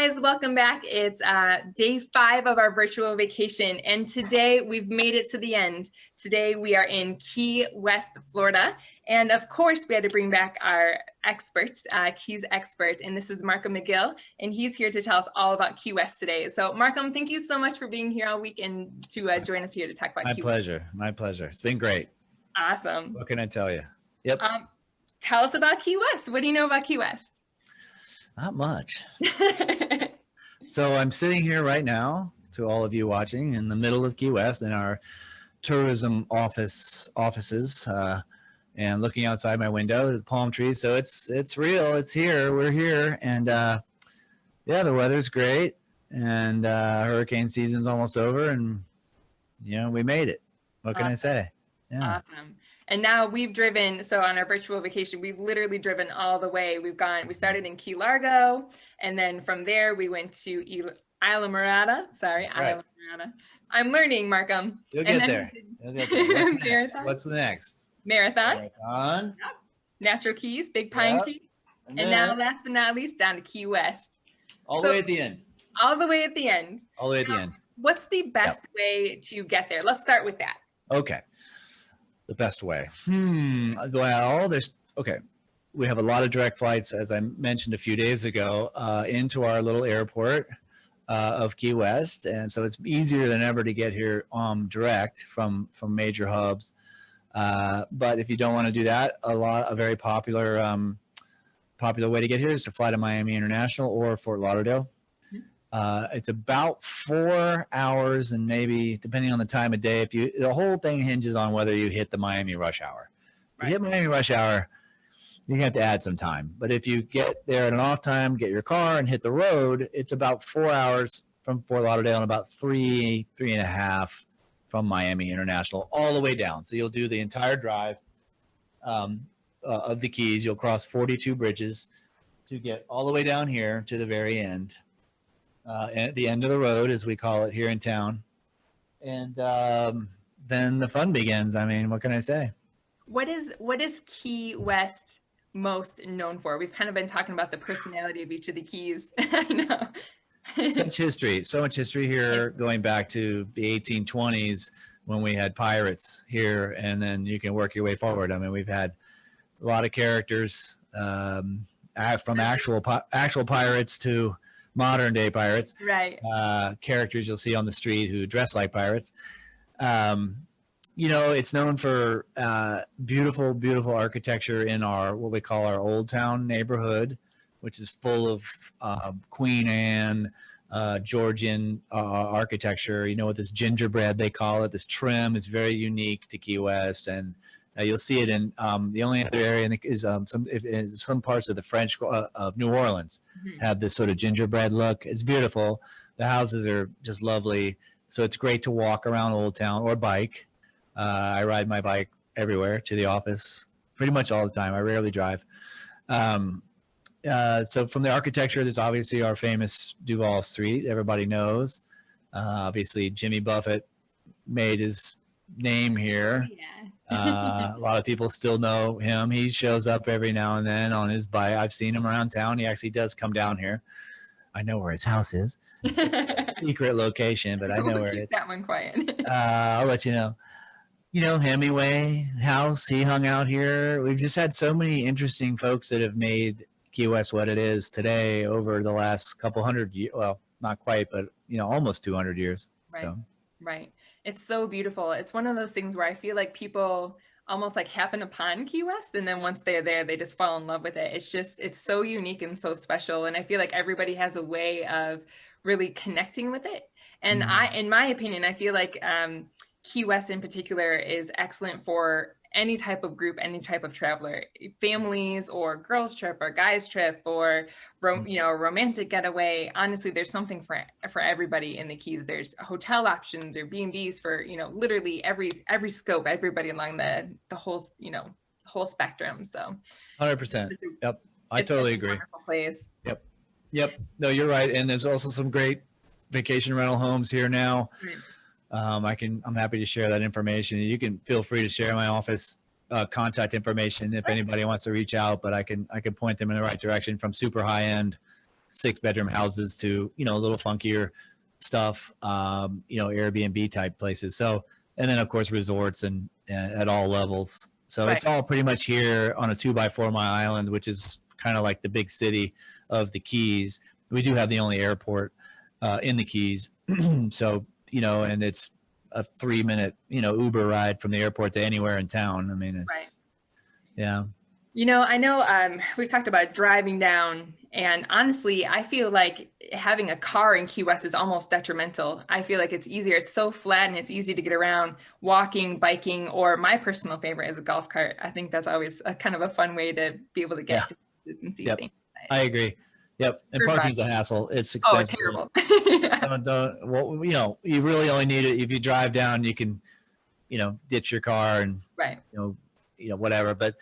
guys, welcome back. It's day 5 of our virtual vacation, and today we've made it to the end. Today we are in Key West, Florida, and of course we had to bring back our experts, Keys expert, and this is Markham McGill, and he's here to tell us all about Key West today. So Markham, thank you so much for being here all week and to join us here to talk about Key West. My pleasure. It's been great. Awesome. What can I tell you? Yep. Tell us about Key West. What do you know about Key West? Not much. So I'm sitting here right now, to all of you watching, in the middle of Key West in our tourism offices, and looking outside my window, the palm trees. So it's real. It's here. We're here, and yeah, the weather's great, and hurricane season's almost over, and we made it. What can I say? Yeah. Awesome. And now we've driven, so on our virtual vacation, we've literally driven all the way. We started in Key Largo, and then from there we went to Isla Morada. Sorry, Right. Isla Morada. I'm learning, Markham. You'll get there. What's the next? Marathon. Marathon. Yep. Natural Keys, Big Pine Yep. Creek. And now, last but not least, down to Key West. All the way at the end. All the way at the end. All the way at the end. What's the best way to get there? Let's start with that. Okay. The best way. Well, we have a lot of direct flights, as I mentioned a few days ago, into our little airport of Key West, and so it's easier than ever to get here direct from major hubs. But if you don't want to do that, a very popular way to get here is to fly to Miami International or Fort Lauderdale. It's about 4 hours, and maybe depending on the time of day, the whole thing hinges on whether you hit the Miami rush hour. If you hit Miami rush hour, you're gonna have to add some time. But if you get there at an off time, get your car and hit the road, it's about 4 hours from Fort Lauderdale and about three and a half from Miami International, all the way down. So you'll do the entire drive of the Keys. You'll cross 42 bridges to get all the way down here to the very end. At the end of the road, as we call it here in town. And then the fun begins. I mean, what can I say? What is Key West most known for? We've kind of been talking about the personality of each of the Keys. I know. So much history here, going back to the 1820s when we had pirates here, and then you can work your way forward. I mean, we've had a lot of characters from actual pirates to modern day pirates, right? Characters you'll see on the street who dress like pirates. It's known for beautiful architecture in what we call our Old Town neighborhood, which is full of Queen Anne, Georgian architecture. With this gingerbread, they call it. This trim is very unique to Key West, and you'll see it in the only other area is some parts of the French of New Orleans have this sort of gingerbread look. It's beautiful. The houses are just lovely. So it's great to walk around Old Town or bike. I ride my bike everywhere to the office pretty much all the time. I rarely drive. So from the architecture, there's obviously our famous Duval Street. Everybody knows. Obviously, Jimmy Buffett made his name here. A lot of people still know him. He shows up every now and then on his bike. I've seen him around town. He actually does come down here. I know where his house is. Secret location, but I know where it is. That one quiet. I'll let you know. Hemingway house, he hung out here. We've just had so many interesting folks that have made Key West what it is today over the last couple hundred years. Well, not quite, but almost 200 years. Right. So. Right. It's so beautiful. It's one of those things where I feel like people almost like happen upon Key West, and then once they're there, they just fall in love with it. It's so unique and so special. And I feel like everybody has a way of really connecting with it. And in my opinion, I feel like Key West in particular is excellent for any type of group, any type of traveler, families or girls trip or guys trip or romantic getaway. Honestly, there's something for everybody in the Keys. There's hotel options or B&Bs for literally every scope, everybody along the whole spectrum. So 100%. Yep, I totally agree. Wonderful place. Yep. No, you're right. And there's also some great vacation rental homes here now. Right. I'm happy to share that information. You can feel free to share my office contact information if anybody wants to reach out, but I can point them in the right direction, from super high end 6-bedroom houses to, a little funkier stuff, Airbnb type places. So, and then of course resorts and at all levels. So Right. it's all pretty much here on a 2x4 mile island, which is kind of like the big city of the Keys. We do have the only airport in the Keys. So, and it's a 3-minute, Uber ride from the airport to anywhere in town. I mean, Right. yeah. I know we've talked about driving down, and honestly, I feel like having a car in Key West is almost detrimental. I feel like it's easier. It's so flat and it's easy to get around walking, biking, or my personal favorite is a golf cart. I think that's always a kind of a fun way to be able to get to and see Yep. things. I agree. Yep. And parking's a hassle. It's Oh, expensive. terrible. Yeah. Well, you really only need it if you drive down. You can, ditch your car and Right. Whatever. But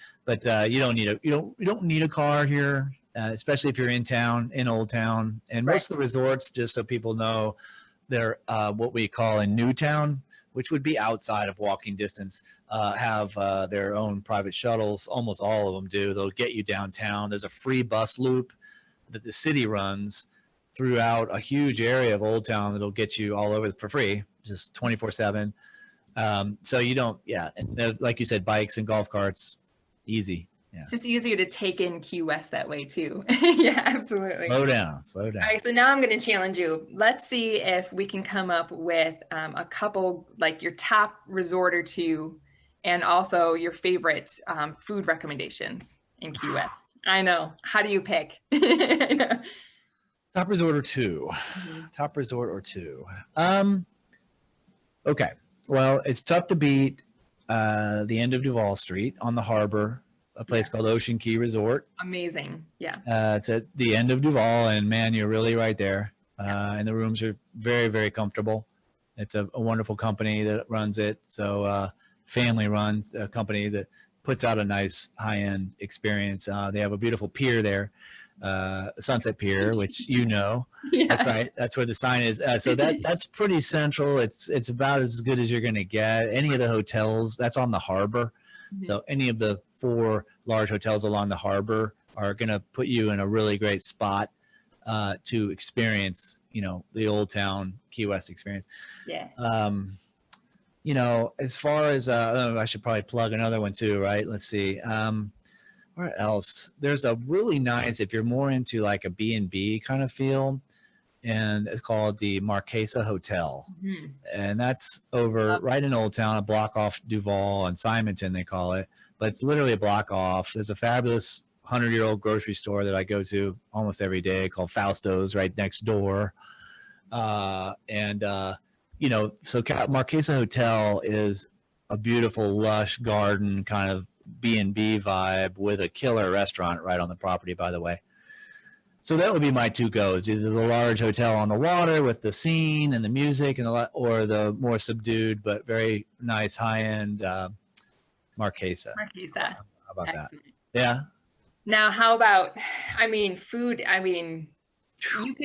you don't need a car here, especially if you're in town, in Old Town. And Right. most of the resorts, just so people know, they're what we call in Newtown, which would be outside of walking distance, have their own private shuttles. Almost all of them do. They'll get you downtown. There's a free bus loop that the city runs throughout a huge area of Old Town that'll get you all over for free, just 24/7. So you don't, and like you said, bikes and golf carts, easy. Yeah. It's just easier to take in Key West that way too. Yeah, absolutely. Slow down. All right, so now I'm going to challenge you. Let's see if we can come up with a couple, like your top resort or two, and also your favorite food recommendations in Key West. I know. How do you pick? I know. Top resort or two. Top resort or two. Okay. Well, it's tough to beat the end of Duval Street on the harbor, a place called Ocean Key Resort. Amazing. Yeah. It's at the end of Duval, and man, you're really right there. And the rooms are very, very comfortable. It's a wonderful company that runs it. So family runs a company that puts out a nice high-end experience. They have a beautiful pier there, Sunset Pier, which Yeah. That's right. That's where the sign is. So that's pretty central. It's about as good as you're going to get. Any of the hotels, that's on the harbor. So any of the 4 large hotels along the harbor are going to put you in a really great spot to experience, the Old Town Key West experience. Yeah. As far as I should probably plug another one too, right? Let's see. Where else? There's a really nice, if you're more into like a B&B kind of feel, and it's called the Marquesa Hotel. And that's over right in Old Town, a block off Duval and Simonton, they call it. But it's literally a block off. There's a fabulous 100-year-old grocery store that I go to almost every day called Fausto's right next door. So Marquesa Hotel is a beautiful, lush garden kind of B&B vibe with a killer restaurant right on the property, by the way. So that would be my 2 goes, either the large hotel on the water with the scene and the music, or the more subdued but very nice high-end Marquesa. Marquesa. How about Excellent. that? Yeah. Now, how about, food?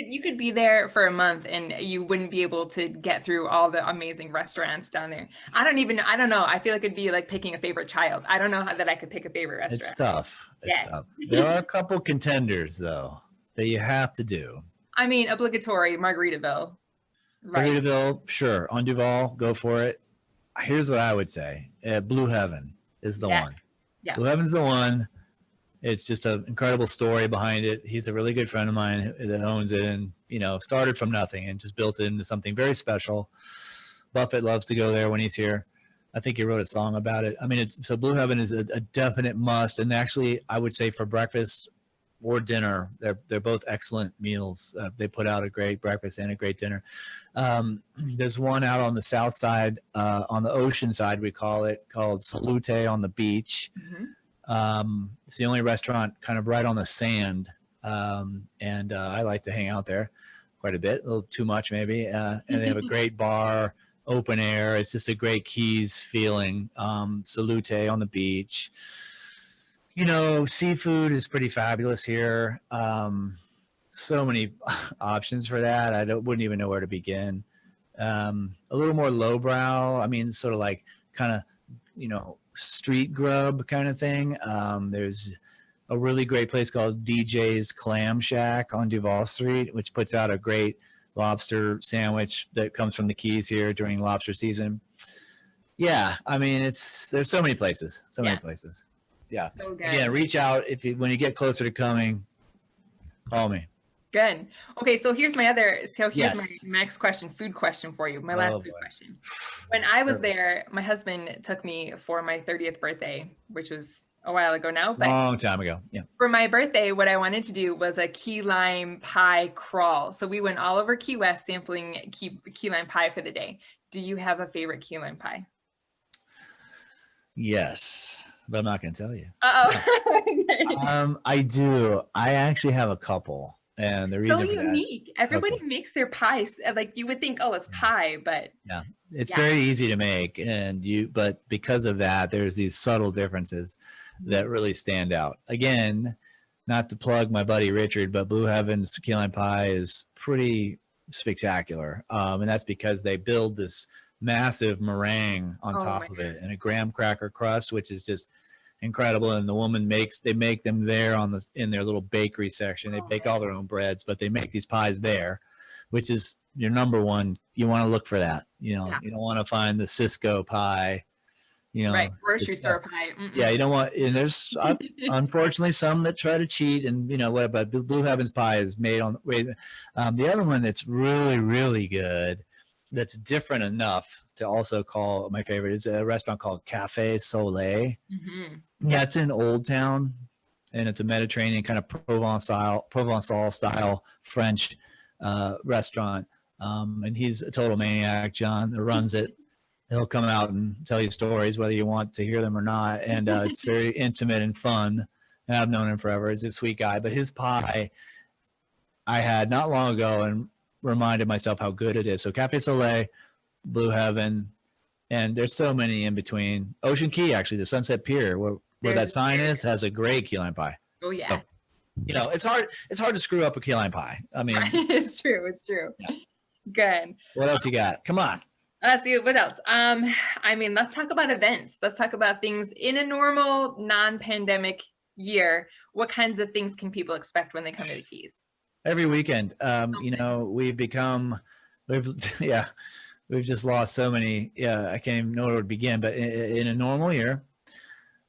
You could be there for a month and you wouldn't be able to get through all the amazing restaurants down there. I don't know. I feel like it'd be like picking a favorite child. I don't know that I could pick a favorite restaurant. It's tough. It's tough. There are a couple contenders though that you have to do. Obligatory Margaritaville. Right. Margaritaville, sure. On Duval, go for it. Here's what I would say. Blue Heaven is the one. Yeah. Blue Heaven's the one. It's just an incredible story behind it. He's a really good friend of mine that owns it, and started from nothing and just built it into something very special. Buffett loves to go there when he's here. I think he wrote a song about it. So Blue Heaven is a definite must. And actually, I would say for breakfast or dinner, they're both excellent meals. They put out a great breakfast and a great dinner. There's one out on the south side, on the ocean side, we call it, called Salute on the beach. It's the only restaurant kind of right on the sand. And I like to hang out there quite a bit, a little too much maybe. And they have a great bar, open air. It's just a great Keys feeling. Salute on the beach. Seafood is pretty fabulous here. So many options for that. I wouldn't even know where to begin. A little more lowbrow. Sort of like kind of, street grub kind of thing. There's a really great place called DJ's Clam Shack on Duval Street, which puts out a great lobster sandwich that comes from the Keys here during lobster season. Yeah, I mean, there's so many places, so many Yeah, places. Yeah. so Again, good. reach out when you get closer to coming, call me. Good. Okay, here's my Yes. next question, food question for you. My last Oh food boy. question. When I was Perfect. there, my husband took me for my 30th birthday, which was a while ago now, but Long time ago. Yeah. for my birthday, what I wanted to do was a key lime pie crawl. So we went all over Key West sampling key lime pie for the day. Do you have a favorite key lime pie? Yes, but I'm not going to tell you. Uh-oh. I do. I actually have a couple, and the So reason for that is unique. Everybody okay. makes their pies like you would think, oh, it's pie, but Yeah, it's yeah. very easy to make, but because of that, there's these subtle differences that really stand out. Again, not to plug my buddy Richard, but Blue Heaven's key lime pie is pretty spectacular, and that's because they build this massive meringue on Oh my top of God. it and a graham cracker crust, which is just incredible. And the woman they make them there in their little bakery section. They Oh bake all man. their own breads, but they make these pies there, which is your number one. You want to look for that. Yeah. You don't want to find the Cisco pie. Right. Grocery It's store pie. yeah, you Mm-mm. don't want. And there's unfortunately some that try to cheat, and what. But Blue Heavens pie is made on. The other one that's really really good, that's different enough to also call my favorite is a restaurant called Cafe Soleil. Yeah. That's in Old Town, and it's a Mediterranean kind of Provençal style French restaurant. And he's a total maniac, John, that runs it. He'll come out and tell you stories, whether you want to hear them or not. And it's very intimate and fun. And I've known him forever. He's a sweet guy. But his pie I had not long ago and reminded myself how good it is. So Cafe Soleil, Blue Heaven, and there's so many in between. Ocean Key, actually, the Sunset Pier, where There's that sign is, has a great key lime pie. oh yeah. So, it's hard to screw up a key lime pie. I Right. mean, It's true. It's true. yeah. Good. What else you got? Come on. Let's see what else. I mean, let's talk about events. Let's talk about things in a normal non-pandemic year. What kinds of things can people expect when they come to the Keys? Every weekend, yeah, we've just lost so many. Yeah, I can't even know where to begin. But in a normal year,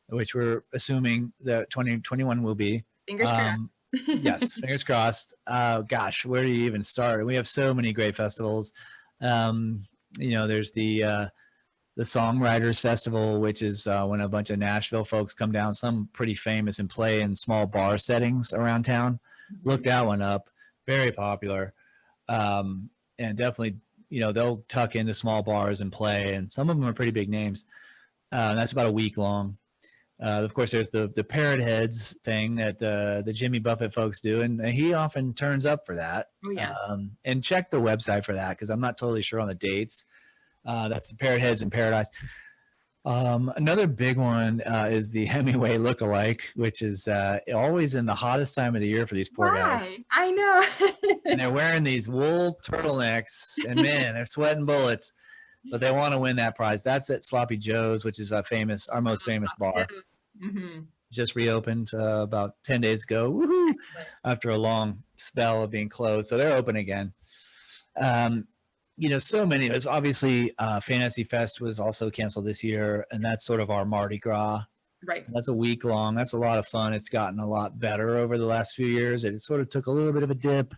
which we're assuming that 2021 will be, Fingers crossed. yes, fingers crossed. Gosh, where do you even start? We have so many great festivals. There's the Songwriters Festival, which is when a bunch of Nashville folks come down, some pretty famous, and play in small bar settings around town. Look that one up. Very popular. And definitely, they'll tuck into small bars and play, and some of them are pretty big names. That's about a week long. Of course, there's the Parrot Heads thing that the Jimmy Buffett folks do, and he often turns up for that. Oh yeah. And check the website for that, because I'm not totally sure on the dates. That's the Parrot Heads in Paradise. Another big one is the Hemingway Lookalike, which is always in the hottest time of the year for these poor guys. Right. I know. And they're wearing these wool turtlenecks, and man, they're sweating bullets, but they want to win that prize. That's at Sloppy Joe's, which is our most famous bar. Mm-hmm. Just reopened about 10 days ago. Woohoo! After a long spell of being closed, so they're open again. So many. There's obviously Fantasy Fest was also canceled this year, and that's sort of our Mardi Gras. Right. That's a week long. That's a lot of fun. It's gotten a lot better over the last few years. It sort of took a little bit of a dip,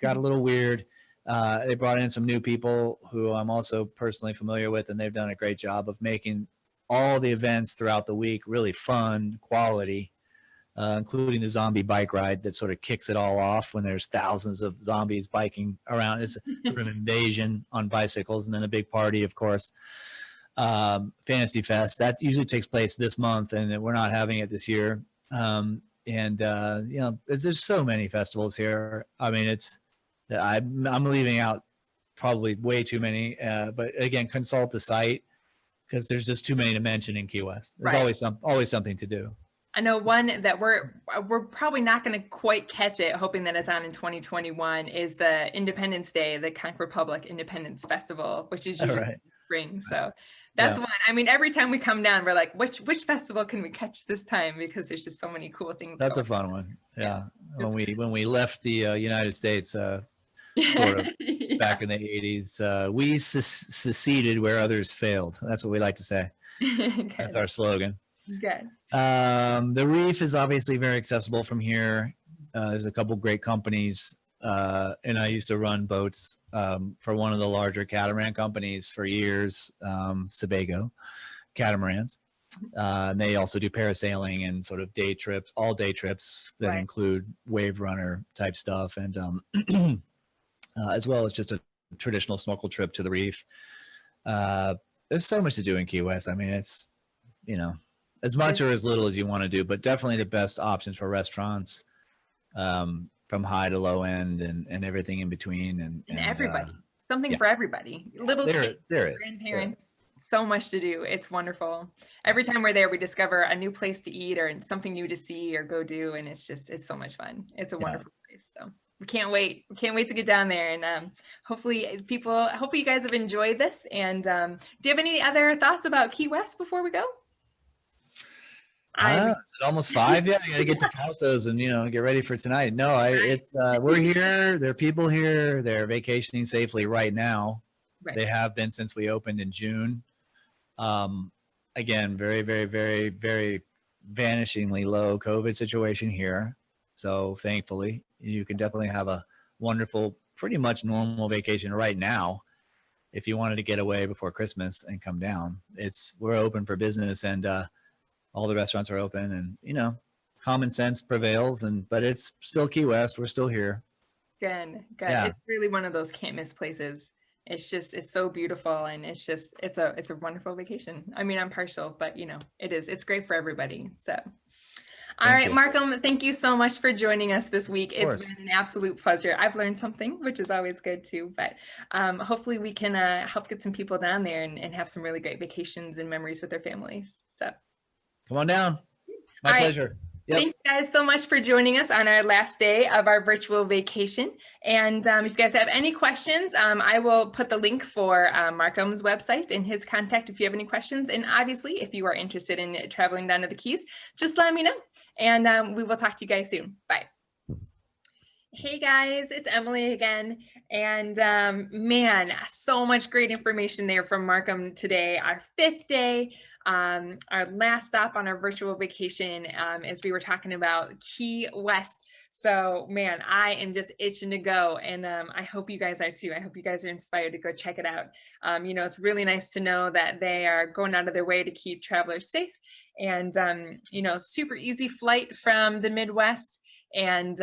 got a little weird. They brought in some new people who I'm also personally familiar with, and they've done a great job of making all the events throughout the week really fun, quality, including the zombie bike ride that sort of kicks it all off when there's thousands of zombies biking around. It's sort of an invasion on bicycles, and then a big party, of course. Fantasy Fest, that usually takes place this month, and we're not having it this year. There's so many festivals here. I mean, I'm leaving out probably way too many, but again, consult the site, because there's just too many to mention in Key West. There's always something to do. I know one that we're probably not going to quite catch it, hoping that it's on in 2021, is the Independence Day, the Conch Republic Independence Festival, which is usually spring. So that's Yeah. one. I mean, every time we come down, we're like, which festival can we catch this time? Because there's just so many cool things That's going a fun one. on. Yeah. Yeah. When we left the United States, sort of Yeah. back in the 80s, we seceded where others failed. That's what we like to say. That's Good. our slogan. Good. The reef is obviously very accessible from here. There's a couple great companies, and I used to run boats for one of the larger catamaran companies for years, Sebago catamarans. And they also do parasailing and sort of day trips, all day trips that Right. include wave runner type stuff, and as well as just a traditional snorkel trip to the reef. There's so much to do in Key West. I mean, it's, you know, as much or as little as you want to do, but definitely the best options for restaurants, from high to low end, and everything in between. And everybody, something yeah, for everybody, little kids, there is. grandparents, so much to do. It's wonderful. Every time we're there, we discover a new place to eat or something new to see or go do. And it's so much fun. It's a wonderful place. So we can't wait. We can't wait to get down there. And hopefully you guys have enjoyed this. And do you have any other thoughts about Key West before we go? It's almost 5. Yeah, I gotta get to Fausto's and get ready for tonight. No, it's we're here. There are people here. They're vacationing safely right now. Right. They have been since we opened in June. Again, very, very, very, very vanishingly low COVID situation here. So thankfully, you can definitely have a wonderful, pretty much normal vacation right now. If you wanted to get away before Christmas and come down, we're open for business, and all the restaurants are open, and common sense prevails. But it's still Key West. We're still here. Good. Yeah. It's really one of those can't miss places. It's so beautiful, and it's a wonderful vacation. I mean, I'm partial, but it's great for everybody. So all right, Markham, thank you so much for joining us this week. It's been an absolute pleasure. I've learned something, which is always good too, but hopefully we can help get some people down there and have some really great vacations and memories with their families. So come on down. My pleasure. Yep. Thank you guys so much for joining us on our last day of our virtual vacation. And if you guys have any questions, I will put the link for Markham's website and his contact if you have any questions. And obviously, if you are interested in traveling down to the Keys, just let me know. And we will talk to you guys soon. Bye. Hey guys, it's Emily again. And man, so much great information there from Markham today, our 5th day. Our last stop on our virtual vacation, as we were talking about Key West. So man, I am just itching to go, and I hope you guys are too. I hope you guys are inspired to go check it out. It's really nice to know that they are going out of their way to keep travelers safe, and super easy flight from the Midwest, and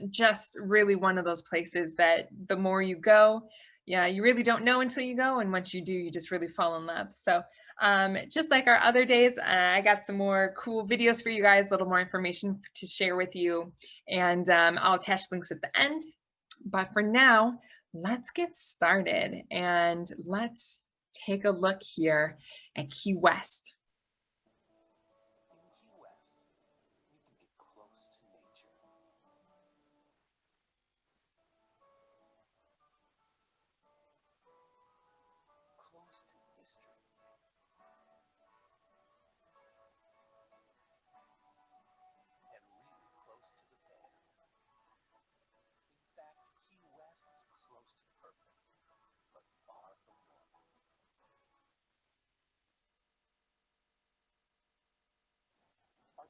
just really one of those places that the more you go, you really don't know until you go, and once you do, you just really fall in love. So just like our other days, I got some more cool videos for you guys, a little more information to share with you, and I'll attach links at the end. But for now, let's get started, and let's take a look here at Key West.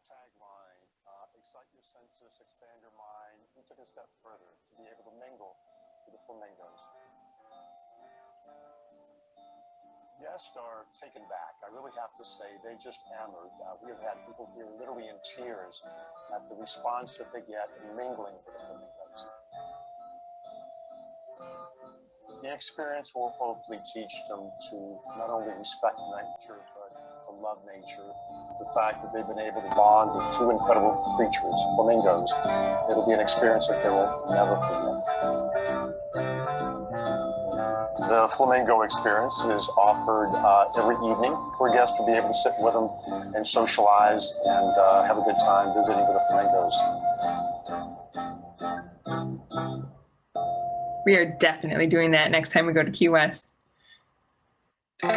Tagline, excite your senses, expand your mind. We took a step further to be able to mingle with the flamingos. Guests are taken back. I really have to say, they just hammered. We have had people here literally in tears at the response that they get in mingling with the flamingos. The experience will hopefully teach them to not only respect nature, but to love nature. The fact that they've been able to bond with 2 incredible creatures, flamingos, it'll be an experience that they will never forget. The flamingo experience is offered every evening for guests to be able to sit with them and socialize and have a good time visiting with the flamingos. We are definitely doing that next time we go to Key West. There's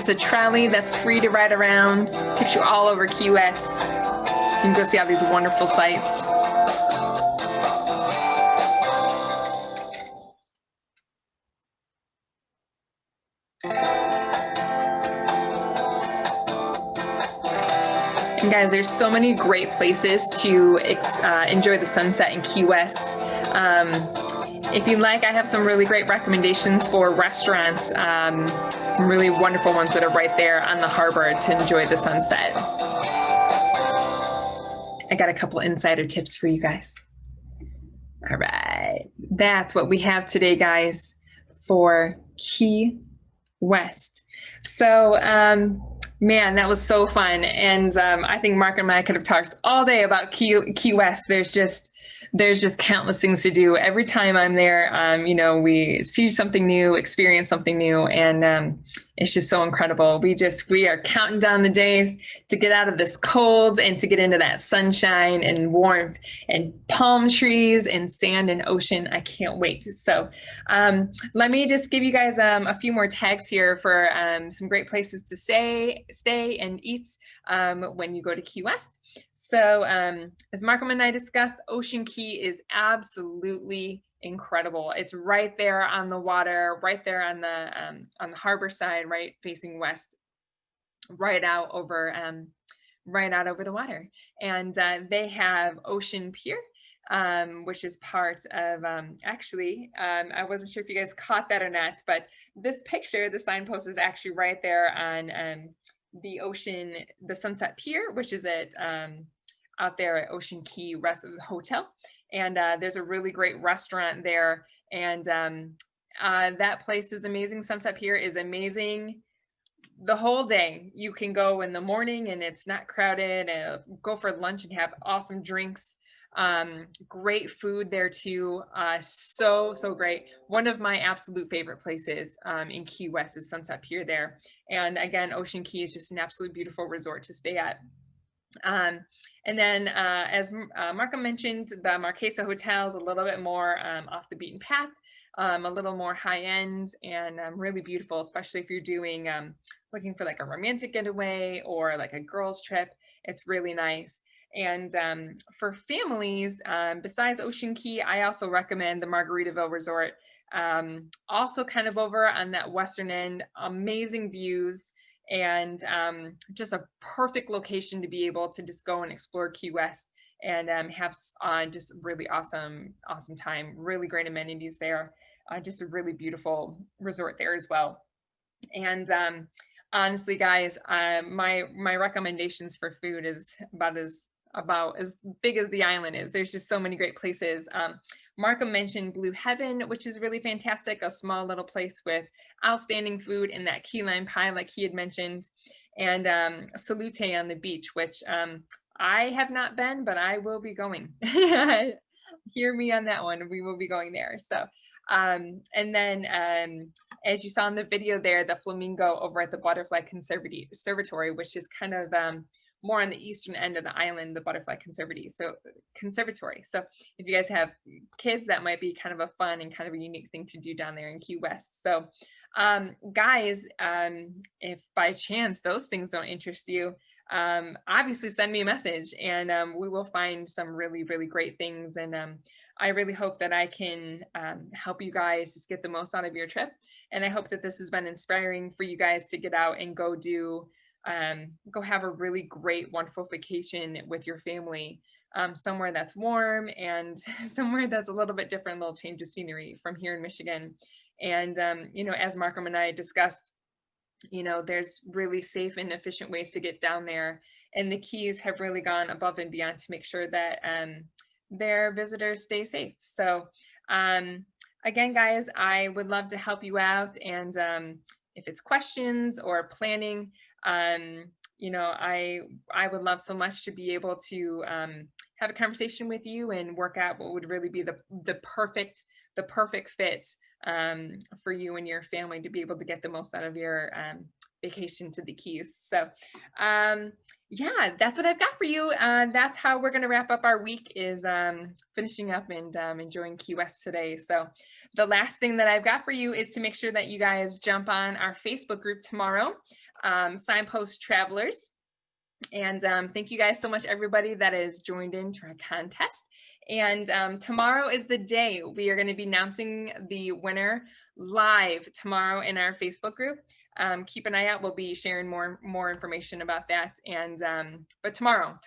a trolley that's free to ride around, takes you all over Key West. So you can go see all these wonderful sights. And guys, there's so many great places to enjoy the sunset in Key West. If you'd like, I have some really great recommendations for restaurants, some really wonderful ones that are right there on the harbor to enjoy the sunset. I got a couple insider tips for you guys. All right, that's what we have today, guys, for Key West. So, man, that was so fun. And I think Mark and I could have talked all day about Key West. There's just countless things to do. Every time I'm there, you know, we see something new, experience something new, and it's just so incredible. We are counting down the days to get out of this cold and to get into that sunshine and warmth and palm trees and sand and ocean. I can't wait. So let me just give you guys a few more tags here for some great places to stay and eat when you go to Key West. So as Markham and I discussed, Ocean Key is absolutely incredible. It's right there on the water, right there on the harbor side, right facing west, right out over the water. And they have Ocean Pier, which is part of, I wasn't sure if you guys caught that or not, but this picture, the signpost is actually right there on the Sunset Pier, which is out there at Ocean Key Hotel. And there's a really great restaurant there. And that place is amazing. Sunset Pier is amazing the whole day. You can go in the morning and it's not crowded, and go for lunch and have awesome drinks. Great food there too. So great. One of my absolute favorite places in Key West is Sunset Pier there. And again, Ocean Key is just an absolute beautiful resort to stay at. And then as Markham mentioned, the Marquesa Hotel is a little bit more off the beaten path, a little more high end and really beautiful, especially if you're doing looking for like a romantic getaway or like a girls trip. It's really nice. And for families, besides Ocean Key, I also recommend the Margaritaville Resort. Also kind of over on that western end, amazing views, and just a perfect location to be able to just go and explore Key West and have just really awesome time. Really great amenities there. Just a really beautiful resort there as well. And honestly, guys, my recommendations for food is about as big as the island is. There's just so many great places. Markham mentioned Blue Heaven, which is really fantastic, a small little place with outstanding food and that key lime pie like he had mentioned, and Salute on the beach, which I have not been, but I will be going. Hear me on that one. We will be going there. So, and then as you saw in the video there, the flamingo over at the Butterfly Conservatory, which is kind of more on the eastern end of the island, the Butterfly Conservatory. So if you guys have kids, that might be kind of a fun and kind of a unique thing to do down there in Key West. So guys, if by chance those things don't interest you, obviously send me a message, and we will find some really great things. And I really hope that I can help you guys just get the most out of your trip. And I hope that this has been inspiring for you guys to get out and go have a really great, wonderful vacation with your family, somewhere that's warm and somewhere that's a little bit different, a little change of scenery from here in Michigan. And, you know, as Markham and I discussed, you know, there's really safe and efficient ways to get down there. And the Keys have really gone above and beyond to make sure that their visitors stay safe. So again, guys, I would love to help you out. And if it's questions or planning, you know, I would love so much to be able to have a conversation with you and work out what would really be the perfect fit for you and your family to be able to get the most out of your vacation to the Keys. So yeah, that's what I've got for you. That's how we're going to wrap up our week, is finishing up and enjoying Key West today. So the last thing that I've got for you is to make sure that you guys jump on our Facebook group tomorrow, Signpost Travelers. And thank you guys so much, everybody that is joined into our contest. And tomorrow is the day we are going to be announcing the winner live tomorrow in our Facebook group. Keep an eye out. We'll be sharing more information about that. And but tomorrow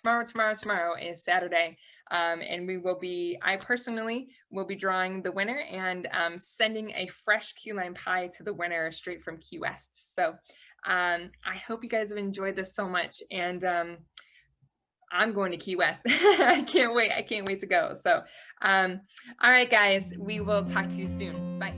is Saturday. And I personally will be drawing the winner and sending a fresh key lime pie to the winner straight from Key West. So I hope you guys have enjoyed this so much, and I'm going to Key West. I can't wait to go. So all right, guys, we will talk to you soon. Bye.